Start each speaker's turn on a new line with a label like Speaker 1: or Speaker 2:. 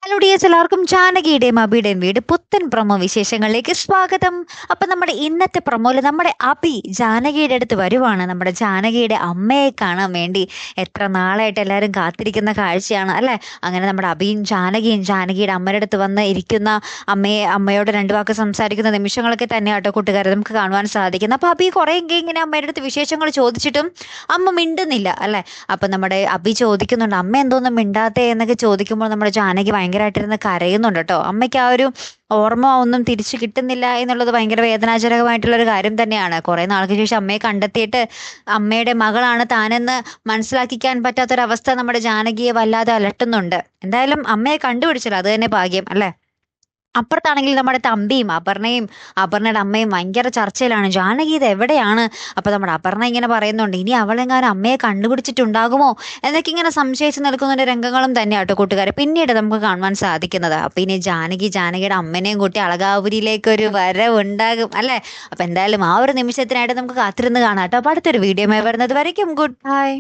Speaker 1: Hello dears, എല്ലാവർക്കും ജാനകിയുടെയും അബിയുടെയും വീട് പുത്തൻ പ്രൊമോ വിശേഷങ്ങളിലേക്ക് സ്വാഗതം. അപ്പൊ നമ്മുടെ ഇന്നത്തെ പ്രൊമോയില് നമ്മുടെ അബി ജാനകിയുടെ അടുത്ത് വരുവാണ്. നമ്മുടെ ജാനകിയുടെ അമ്മയെ കാണാൻ വേണ്ടി എത്ര നാളായിട്ട് എല്ലാവരും കാത്തിരിക്കുന്ന കാഴ്ചയാണ് അല്ലെ. അങ്ങനെ നമ്മുടെ അബിയും ജാനകിയുടെ അമ്മയുടെ അടുത്ത് വന്ന് ഇരിക്കുന്ന അമ്മയോട് രണ്ടു വാക്ക് സംസാരിക്കുന്ന നിമിഷങ്ങളൊക്കെ തന്നെയാട്ടോ കൂട്ടുകാരെ നമുക്ക് കാണുവാൻ സാധിക്കുന്നത്. അപ്പൊ അബി കുറേയെങ്കിൽ ഇങ്ങനെ അമ്മയുടെ അടുത്ത് വിശേഷങ്ങൾ ചോദിച്ചിട്ടും അമ്മ മിണ്ടുന്നില്ല അല്ലെ. അപ്പൊ നമ്മുടെ അബി ചോദിക്കുന്നുണ്ട്, അമ്മ എന്തോന്നും മിണ്ടാത്തേ എന്നൊക്കെ ചോദിക്കുമ്പോൾ നമ്മുടെ ജാനകി ഭയങ്കരമായിട്ടിരുന്ന് കരയുന്നുണ്ട് കേട്ടോ. അമ്മയ്ക്ക് ആ ഒരു ഓർമ്മ ഒന്നും തിരിച്ചു കിട്ടുന്നില്ല എന്നുള്ളത് ഭയങ്കര വേദനാജനകമായിട്ടുള്ള ഒരു കാര്യം തന്നെയാണ്. കുറെ നാൾക്ക് ശേഷം അമ്മയെ കണ്ടെത്തിയിട്ട് അമ്മയുടെ മകളാണ് താനെന്ന് മനസ്സിലാക്കിക്കാൻ പറ്റാത്തൊരവസ്ഥ നമ്മുടെ ജാനകിയെ വല്ലാതെ അലട്ടുന്നുണ്ട്. എന്തായാലും അമ്മയെ കണ്ടുപിടിച്ചല്ലോ, അത് തന്നെ ഭാഗ്യം അല്ലെ. അപ്പുറത്താണെങ്കിൽ നമ്മുടെ തമ്പിയും അപർണയുടെ അമ്മയും ഭയങ്കര ചർച്ചയിലാണ്. ജാനകി ഇത് എവിടെയാണ്? അപ്പൊ നമ്മുടെ അപർണ ഇങ്ങനെ പറയുന്നുണ്ട്, ഇനി അവളെങ്ങാനും അമ്മയെ കണ്ടുപിടിച്ചിട്ടുണ്ടാകുമോ എന്നൊക്കെ ഇങ്ങനെ സംശയിച്ച് നിൽക്കുന്ന രംഗങ്ങളും തന്നെയാട്ടോ കൂട്ടുകാരെ പിന്നീട് നമുക്ക് കാണുവാൻ സാധിക്കുന്നത്. അപ്പൊ ഇനി ജാനകിയുടെ അമ്മനെയും കൂട്ടി അളകാപുരിയിലേക്ക് ഒരു വരവ് ഉണ്ടാകും അല്ലെ. അപ്പൊ എന്തായാലും ആ ഒരു നിമിഷത്തിനായിട്ട് നമുക്ക് കാത്തിരുന്ന് കാണാം കേട്ടോ. അപ്പൊ അടുത്തൊരു വീഡിയോ വരുന്നത് വരയ്ക്കും ഗുഡ് ബൈ.